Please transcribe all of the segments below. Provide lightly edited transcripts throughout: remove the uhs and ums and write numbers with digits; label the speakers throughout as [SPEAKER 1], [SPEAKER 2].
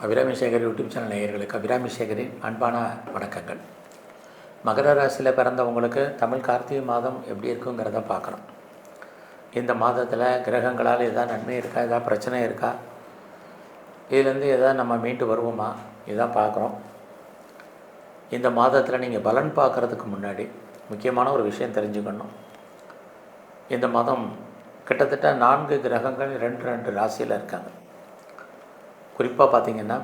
[SPEAKER 1] Abirami Sekar YouTube channel நேயர்களுக்கு அபிராமி சேகரின் அன்பான வணக்கங்கள். மகர ராசியில் பிறந்தவங்களுக்கு தமிழ் கார்த்திகை மாதம் எப்படி இருக்குங்கிறத பார்க்குறோம். இந்த மாதத்தில் கிரகங்களால் எதாவது நன்மை இருக்கா, எதாவது பிரச்சனை இருக்கா, இதுலேருந்து எதாவது நம்ம மீண்டு வருவோமா, இதுதான் பார்க்குறோம். இந்த மாதத்தில் நீங்கள் பலன் பார்க்குறதுக்கு முன்னாடி முக்கியமான ஒரு விஷயம் தெரிஞ்சுக்கணும். இந்த மாதம் கிட்டத்தட்ட 4 கிரகங்கள் 2 ராசியில் இருக்காங்க. குறிப்பாக பார்த்திங்கன்னா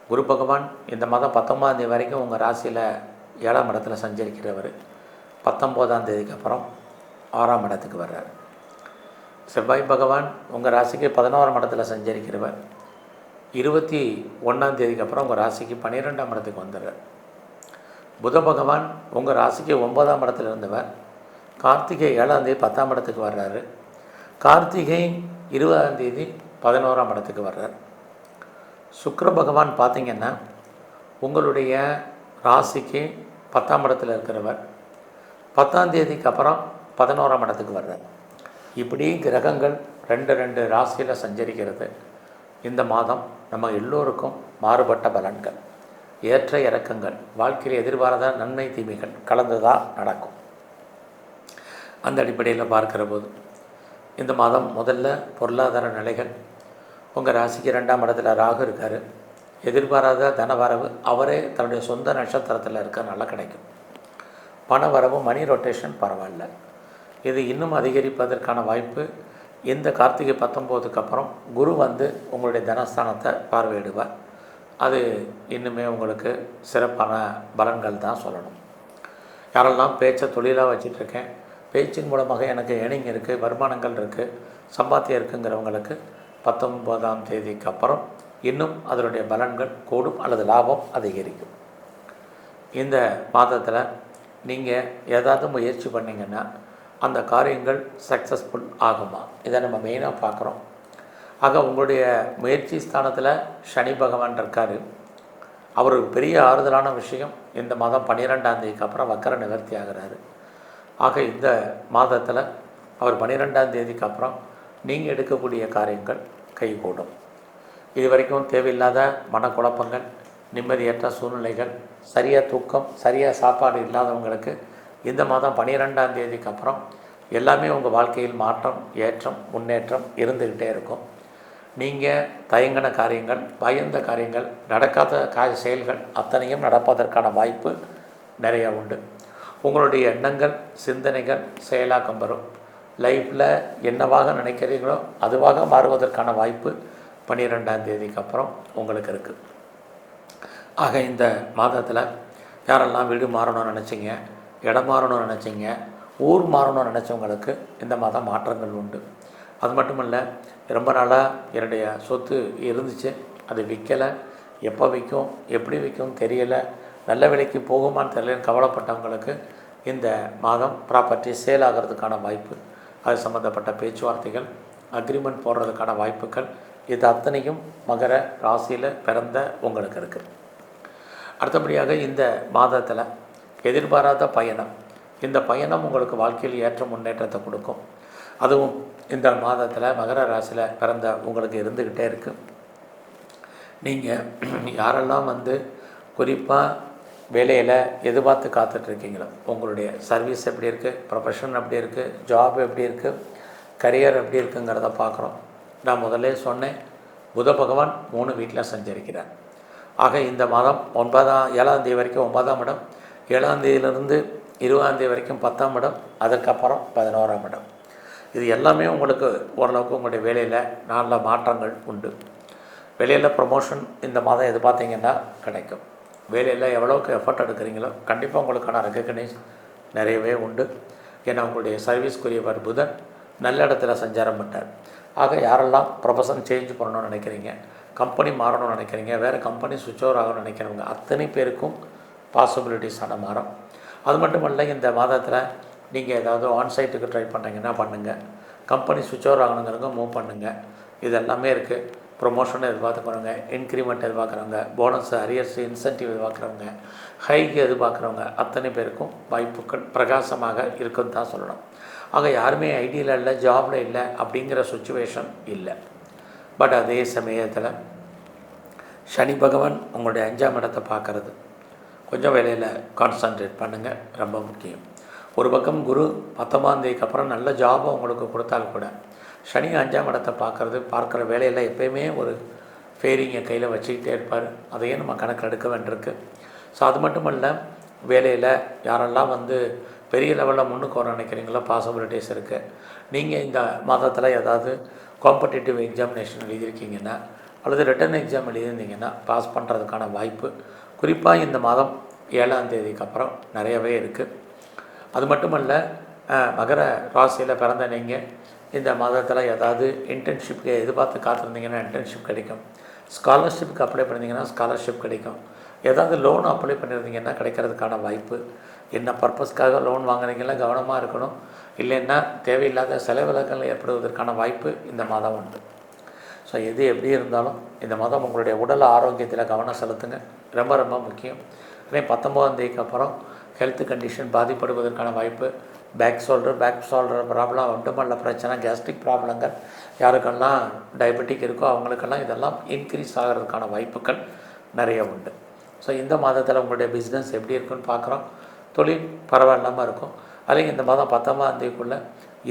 [SPEAKER 1] குரு பகவான் இந்த மாதம் 19ஆம் தேதி வரைக்கும் உங்கள் ராசியில் 7ஆம் இடத்துல சஞ்சரிக்கிறவர் 19ஆம் தேதிக்கு அப்புறம் 6ஆம் இடத்துக்கு வர்றார். செவ்வாய் பகவான் உங்கள் ராசிக்கு 11ஆம் இடத்துல சஞ்சரிக்கிறவர் 21ஆம் தேதிக்கு அப்புறம் உங்கள் ராசிக்கு 12ஆம் இடத்துக்கு வந்துடுறார். புத பகவான் உங்கள் ராசிக்கு 9ஆம் இடத்துல இருந்தவர் கார்த்திகை 7ஆம் தேதி 10ஆம் இடத்துக்கு வர்றாரு. கார்த்திகை 20ஆம் தேதி 11ஆம் இடத்துக்கு வர்றார். சுக்கிர பகவான் பார்த்திங்கன்னா உங்களுடைய ராசிக்கு 10ஆம் இடத்துல இருக்கிறவர் 10ஆம் தேதிக்கு அப்புறம் 11ஆம் இடத்துக்கு வர்றார். இப்படி கிரகங்கள் 2 ராசியில் சஞ்சரிக்கிறது. இந்த மாதம் நம்ம எல்லோருக்கும் மாறுபட்ட பலன்கள், ஏற்ற இறக்கங்கள், வாழ்க்கையில் எதிர்பாராத நன்மை தீமைகள் கலந்துதான் நடக்கும். அந்த அடிப்படையில் பார்க்கிற போது இந்த மாதம் முதல்ல பொருளாதார நிலைகள், உங்கள் ராசிக்கு 2ஆம் இடத்துல ராகு இருக்கார். எதிர்பாராத தனவரவு அவரே தன்னுடைய சொந்த நட்சத்திரத்தில் இருக்கிறனால கிடைக்கும். பண வரவு, மணி ரொட்டேஷன் பரவாயில்ல. இது இன்னும் அதிகரிப்பதற்கான வாய்ப்பு. இந்த கார்த்திகை 19க்கு அப்புறம் குரு வந்து உங்களுடைய தனஸ்தானத்தை பார்வையிடுவார். அது இன்னுமே உங்களுக்கு சிறப்பான பலன்கள் தான் சொல்லணும். யாரெல்லாம் பேச்சை தொழிலாக வச்சிட்ருக்கேன், பேச்சின் மூலமாக எனக்கு ஏர்னிங் இருக்குது, வருமானங்கள் இருக்குது, சம்பாத்தியம் இருக்குங்கிறவங்களுக்கு 19ஆம் தேதிக்கு அப்புறம் இன்னும் அதனுடைய பலன்கள் கூடும் அல்லது லாபம் அதிகரிக்கும். இந்த மாதத்தில் நீங்கள் ஏதாவது முயற்சி பண்ணிங்கன்னா அந்த காரியங்கள் சக்ஸஸ்ஃபுல் ஆகுமா, இதை நம்ம மெயினாக பார்க்குறோம். ஆக உங்களுடைய முயற்சி ஸ்தானத்தில் சனி பகவான் இருக்கார். அவர் பெரிய ஆறுதலான விஷயம், இந்த மாதம் 12ஆம் தேதிக்கு அப்புறம் வக்கர நிவர்த்தி ஆகிறாரு. ஆக இந்த மாதத்தில் அவர் 12ஆம் தேதிக்கு அப்புறம் நீங்கள் எடுக்கக்கூடிய காரியங்கள் கைகூடும். இது வரைக்கும் தேவையில்லாத மனக்குழப்பங்கள், நிம்மதியற்ற சூழ்நிலைகள், சரியாக தூக்கம், சரியாக சாப்பாடு இல்லாதவங்களுக்கு இந்த மாதம் 12ஆம் தேதிக்கு அப்புறம் எல்லாமே உங்கள் வாழ்க்கையில் மாற்றம், ஏற்றம், முன்னேற்றம் இருந்துக்கிட்டே இருக்கும். நீங்கள் தயங்கின காரியங்கள், பயந்த காரியங்கள், நடக்காத செயல்கள் அத்தனையும் நடப்பதற்கான வாய்ப்பு நிறைய உண்டு. உங்களுடைய எண்ணங்கள், சிந்தனைகள் செயலாக்கம் வரும். லைஃப்பில் என்னவாக நினைக்கிறீங்களோ அதுவாக மாறுவதற்கான வாய்ப்பு 12ஆம் தேதிக்கு அப்புறம் உங்களுக்கு இருக்குது. ஆக இந்த மாதத்தில் யாரெல்லாம் வீடு மாறணும்னு நினச்சிங்க, இடம் மாறணும்னு நினச்சிங்க, ஊர் மாறணும்னு நினச்சவங்களுக்கு இந்த மாதம் மாற்றங்கள் உண்டு. அது மட்டும் இல்லை, ரொம்ப நாளாக என்னுடைய சொத்து இருந்துச்சு, அது விற்கலை, எப்போ விற்கும், எப்படி விற்கும் தெரியலை, நல்ல விலைக்கு போகுமான்னு தெரியலன்னு கவலைப்பட்டவங்களுக்கு இந்த மாதம் ப்ராப்பர்ட்டி சேல் ஆகிறதுக்கான வாய்ப்பு, அது சம்மந்தப்பட்ட பேச்சுவார்த்தைகள், அக்ரிமெண்ட் போடுறதுக்கான வாய்ப்புகள், இது அத்தனையும் மகர ராசியில் பிறந்த உங்களுக்கு இருக்குது. அடுத்தபடியாக இந்த மாதத்தில் எதிர்பாராத பயணம், இந்த பயணம் உங்களுக்கு வாழ்க்கையில் ஏற்ற முன்னேற்றத்தை கொடுக்கும். அதுவும் இந்த மாதத்தில் மகர ராசியில் பிறந்த உங்களுக்கு இருந்துக்கிட்டே இருக்குது. நீங்கள் யாரெல்லாம் குறிப்பாக வேலையில் எதிர்பார்த்து காத்துட்ருக்கீங்களோ, உங்களுடைய சர்வீஸ் எப்படி இருக்குது, ப்ரொஃபஷன் எப்படி இருக்குது, ஜாப் எப்படி இருக்குது, கரியர் எப்படி இருக்குங்கிறத பார்க்குறோம். நான் முதல்ல சொன்னேன், புத பகவான் 3 வீட்டில் சஞ்சரிக்கிறார். ஆக இந்த மாதம் 7ஆம் தேதி வரைக்கும் 9ஆம் இடம், 7ஆம் தேதியிலிருந்து 20ஆம் தேதி வரைக்கும் 10ஆம் இடம், அதற்கப்புறம் 11ஆம் இடம். இது எல்லாமே உங்களுக்கு ஓரளவுக்கு உங்களுடைய வேலையில் நல்ல மாற்றங்கள் உண்டு. வேலையில் ப்ரொமோஷன் இந்த மாதம் எதிர்பார்த்தீங்கன்னா கிடைக்கும். வேலையில் எவ்வளோக்கு எஃபர்ட் எடுக்கிறீங்களோ கண்டிப்பாக உங்களுக்கான ரெகக்னைஸ் நிறையவே உண்டு. ஏன்னா உங்களுடைய சர்வீஸ்க்குரியவர் புதன் நல்ல இடத்துல சஞ்சாரம் பண்ணார். ஆக யாரெல்லாம் ப்ரொஃபஷன் சேஞ்ச் பண்ணணும்னு நினைக்கிறீங்க, கம்பெனி மாறணும்னு நினைக்கிறீங்க, வேறு கம்பெனி சுவிட்ச் ஓவர் ஆகணும்னு நினைக்கிறவங்க அத்தனை பேருக்கும் பாசிபிலிட்டிஸான மாறும். அது மட்டும் இல்லை, இந்த மாதத்தில் நீங்கள் ஏதாவது ஆன்சைட்டுக்கு ட்ரை பண்ணுறீங்கன்னா பண்ணுங்கள், கம்பெனி சுவிட்ச் ஓவர் ஆகணுங்கிறவங்க மூவ் பண்ணுங்கள். இது எல்லாமே இருக்குது. ப்ரொமோஷன் எதிர்பார்க்குறவங்க, இன்க்ரிமெண்ட் எதிர்பார்க்குறவங்க, போனஸ், அரியர்ஸ், இன்சென்டிவ் எதிர்பார்க்குறவங்க, ஹைக்கு எதிர்பார்க்குறவங்க அத்தனை பேருக்கும் வாய்ப்புகள் பிரகாசமாக இருக்குன்னு தான் சொல்லணும். ஆக யாருமே ஐடியில் இல்லை, ஜாபில் இல்லை அப்படிங்கிற சுச்சுவேஷன் இல்லை. பட் அதே சமயத்தில் சனி பகவான் உங்களுடைய 5ஆம் இடத்தை பார்க்குறது. கொஞ்சம் வேலையில் கான்சன்ட்ரேட் பண்ணுங்கள், ரொம்ப முக்கியம். ஒரு பக்கம் குரு 19ஆம் தேதிக்கு அப்புறம் நல்ல ஜாபை உங்களுக்கு கொடுத்தாலும் கூட சனி 5ஆம் இடத்தை பார்க்குற வேலையில் எப்போயுமே ஒரு ஃபேரிங்கை கையில் வச்சுக்கிட்டே இருப்பார். அதையே நம்ம கணக்கில் எடுக்க வேண்டியிருக்கு. ஸோ அது மட்டும் இல்லை, வேலையில் யாரெல்லாம் பெரிய லெவலில் முன்னுக்கு வர நினைக்கிறீங்களோ பாசிபிலிட்டிஸ் இருக்குது. நீங்கள் இந்த மாதத்தில் ஏதாவது காம்படிட்டிவ் எக்ஸாமினேஷன் எழுதியிருக்கீங்கன்னா அல்லது ரிட்டன் எக்ஸாம் எழுதியிருந்தீங்கன்னா பாஸ் பண்ணுறதுக்கான வாய்ப்பு குறிப்பாக இந்த மாதம் 7ஆம் தேதிக்கு அப்புறம் நிறையவே இருக்குது. அது மட்டுமல்ல, மகர ராசியில் பிறந்த நீங்கள் இந்த மாதத்தில் ஏதாவது இன்டர்ன்ஷிப்க்கு எதிர்பார்த்து காத்திருந்தீங்கன்னா இன்டர்ன்ஷிப் கிடைக்கும். ஸ்காலர்ஷிப்புக்கு அப்ளை பண்ணிங்கன்னா ஸ்காலர்ஷிப் கிடைக்கும். ஏதாவது லோன் அப்ளை பண்ணியிருந்தீங்கன்னா கிடைக்கிறதுக்கான வாய்ப்பு. என்ன பர்பஸ்க்காக லோன் வாங்குறீங்களா கவனமாக இருக்கணும். இல்லைன்னா தேவையில்லாத செலவிலங்கள் ஏற்படுவதற்கான வாய்ப்பு இந்த மாதம் உண்டு. ஸோ எது எப்படி இருந்தாலும் இந்த மாதம் உங்களுடைய உடல் ஆரோக்கியத்தில் கவனம் செலுத்துங்க, ரொம்ப ரொம்ப முக்கியம். அதே 19ஆம் தேதிக்கு அப்புறம் ஹெல்த் கண்டிஷன் பாதிப்படுவதற்கான வாய்ப்பு. பேக் ஷோல்டர் ப்ராப்ளம், வண்டுமல்ல பிரச்சனை, கேஸ்ட்ரிக் ப்ராப்ளங்கள், யாருக்கெல்லாம் டயபெட்டிக் இருக்கோ அவங்களுக்கெல்லாம் இதெல்லாம் இன்க்ரீஸ் ஆகிறதுக்கான வாய்ப்புகள் நிறைய உண்டு. ஸோ இந்த மாதத்தில் உங்களுடைய பிஸ்னஸ் எப்படி இருக்குன்னு பார்க்குறோம். தொழில் பரவாயில்லாமல் இருக்கும். அதுலேயும் இந்த மாதம் 19ஆம் தேதிக்குள்ளே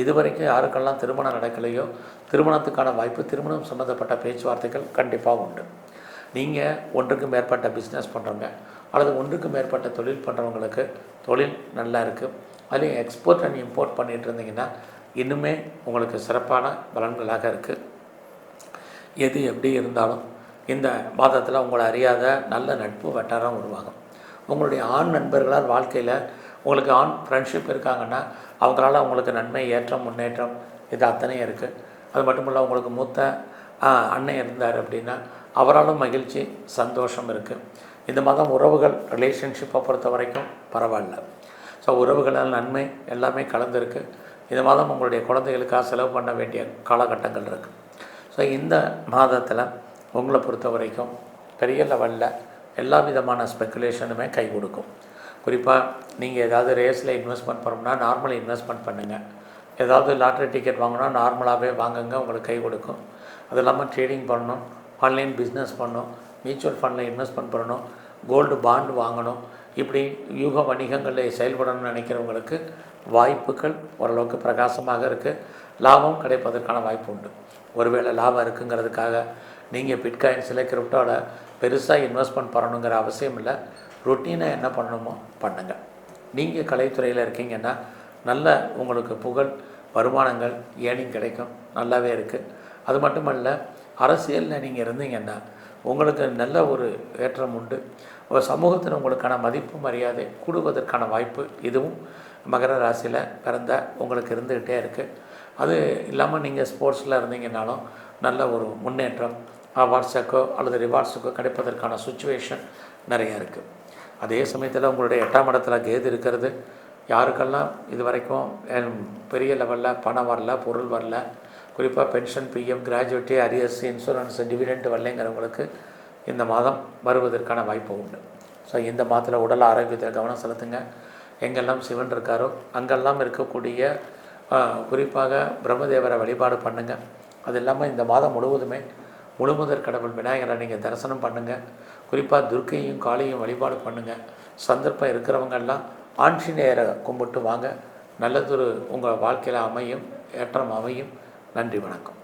[SPEAKER 1] இதுவரைக்கும் யாருக்கெல்லாம் திருமணம் நடக்கலையோ திருமணத்துக்கான வாய்ப்பு, திருமணம் சம்மந்தப்பட்ட பேச்சுவார்த்தைகள் கண்டிப்பாக உண்டு. நீங்கள் ஒன்றுக்கு மேற்பட்ட பிஸ்னஸ் பண்ணுறவங்க அல்லது ஒன்றுக்கு மேற்பட்ட தொழில் பண்ணுறவங்களுக்கு தொழில் நல்லா இருக்குது. அதுலேயும் எக்ஸ்போர்ட் அண்ட் இம்போர்ட் பண்ணிகிட்டு இருந்தீங்கன்னா இன்னுமே உங்களுக்கு சிறப்பான பலன்களாக இருக்குது. எது எப்படி இருந்தாலும் இந்த மாதத்தில் உங்களை அறியாத நல்ல நட்பு வட்டாரம் உருவாகும். உங்களுடைய ஆண் நண்பர்களால் வாழ்க்கையில் உங்களுக்கு ஆண் ஃப்ரெண்ட்ஷிப் இருக்காங்கன்னா அவங்களால உங்களுக்கு நன்மை, ஏற்றம், முன்னேற்றம் இது அத்தனையும் இருக்குது. அது மட்டும் இல்லை, உங்களுக்கு மூத்த அண்ணன் இருந்தார் அப்படின்னா அவராலும் மகிழ்ச்சி, சந்தோஷம் இருக்குது. இந்த மாதம் உறவுகள், ரிலேஷன்ஷிப்பை பொறுத்த வரைக்கும் பரவாயில்ல. ஸோ உறவுகளால் நன்மை எல்லாமே கலந்துருக்கு. இந்த மாதம் உங்களுடைய குழந்தைகளுக்காக செலவு பண்ண வேண்டிய காலகட்டங்கள் இருக்குது. ஸோ இந்த மாதத்தில் உங்களை பொறுத்த வரைக்கும் பெரிய லெவலில் எல்லா விதமான ஸ்பெக்குலேஷனுமே கை கொடுக்கும். குறிப்பாக நீங்கள் ஏதாவது ரேஸில் இன்வெஸ்ட்மெண்ட் பண்ணணும்னா நார்மல் இன்வெஸ்ட்மெண்ட் பண்ணுங்கள். ஏதாவது லாட்ரி டிக்கெட் வாங்கினா நார்மலாகவே வாங்குங்க, உங்களுக்கு கை கொடுக்கும். அது இல்லாமல் ட்ரேடிங் பண்ணணும், ஆன்லைன் பிஸ்னஸ் பண்ணணும், மியூச்சுவல் ஃபண்டில் இன்வெஸ்ட்மெண்ட் பண்ணணும், கோல்டு பாண்டு வாங்கணும், இப்படி யூக வணிகங்களில் செயல்படணும்னு நினைக்கிறவங்களுக்கு வாய்ப்புகள் ஓரளவுக்கு பிரகாசமாக இருக்குது. லாபம் கிடைப்பதற்கான வாய்ப்பு உண்டு. ஒருவேளை லாபம் இருக்குங்கிறதுக்காக நீங்கள் பிட்காயின்ஸில் கிரிப்டோவில் பெருசாக இன்வெஸ்ட்மெண்ட் பண்ணணுங்கிற அவசியம் இல்லை. ரொட்டீனாக என்ன பண்ணணுமோ பண்ணுங்கள். நீங்கள் கலைத்துறையில் இருக்கீங்கன்னா நல்ல உங்களுக்கு புகழ், வருமானங்கள், ஏர்னிங் கிடைக்கும், நல்லாவே இருக்குது. அது மட்டுமல்ல, அரசியலில் நீங்கள் இருந்தீங்கன்னா உங்களுக்கு நல்ல ஒரு ஏற்றம் உண்டு. ஒரு சமூகத்தில் உங்களுக்கான மதிப்பு, மரியாதை கூடுவதற்கான வாய்ப்பு இதுவும் மகர ராசியில் பிறந்த உங்களுக்கு இருந்துக்கிட்டே இருக்குது. அது இல்லாமல் நீங்கள் ஸ்போர்ட்ஸில் இருந்தீங்கன்னாலும் நல்ல ஒரு முன்னேற்றம், அவார்ட்ஸுக்கோ அல்லது ரிவார்ட்ஸுக்கோ கிடைப்பதற்கான சுச்சுவேஷன் நிறையா இருக்குது. அதே சமயத்தில் உங்களுடைய 8ஆம் இடத்துல கேது இருக்கிறது. யாருக்கெல்லாம் இது வரைக்கும் பெரிய லெவலில் பணம் வரல, பொருள் வரல, குறிப்பாக pension, PM, gratuity, arrears, insurance, dividend வரலைங்கிறவங்களுக்கு இந்த மாதம் வருவதற்கான வாய்ப்பு உண்டு. ஸோ இந்த மாதத்தில் உடல் ஆரோக்கியத்தில் கவனம் செலுத்துங்க. எங்கெல்லாம் சிவன் இருக்காரோ அங்கெல்லாம் இருக்கக்கூடிய குறிப்பாக பிரம்மதேவரை வழிபாடு பண்ணுங்கள். அது இல்லாமல் இந்த மாதம் முழுவதுமே முழுமுதற் கடவுள் விநாயகரை நீங்கள் தரிசனம் பண்ணுங்கள். குறிப்பாக துர்க்கையும் காளியும் வழிபாடு பண்ணுங்கள். சந்தர்ப்பம் இருக்கிறவங்கெல்லாம் ஆஞ்சநேயரை கும்பிட்டு வாங்க. நல்லதொரு உங்கள் வாழ்க்கையில் அமையும், ஏற்றம் அமையும். நன்றி, வணக்கம்.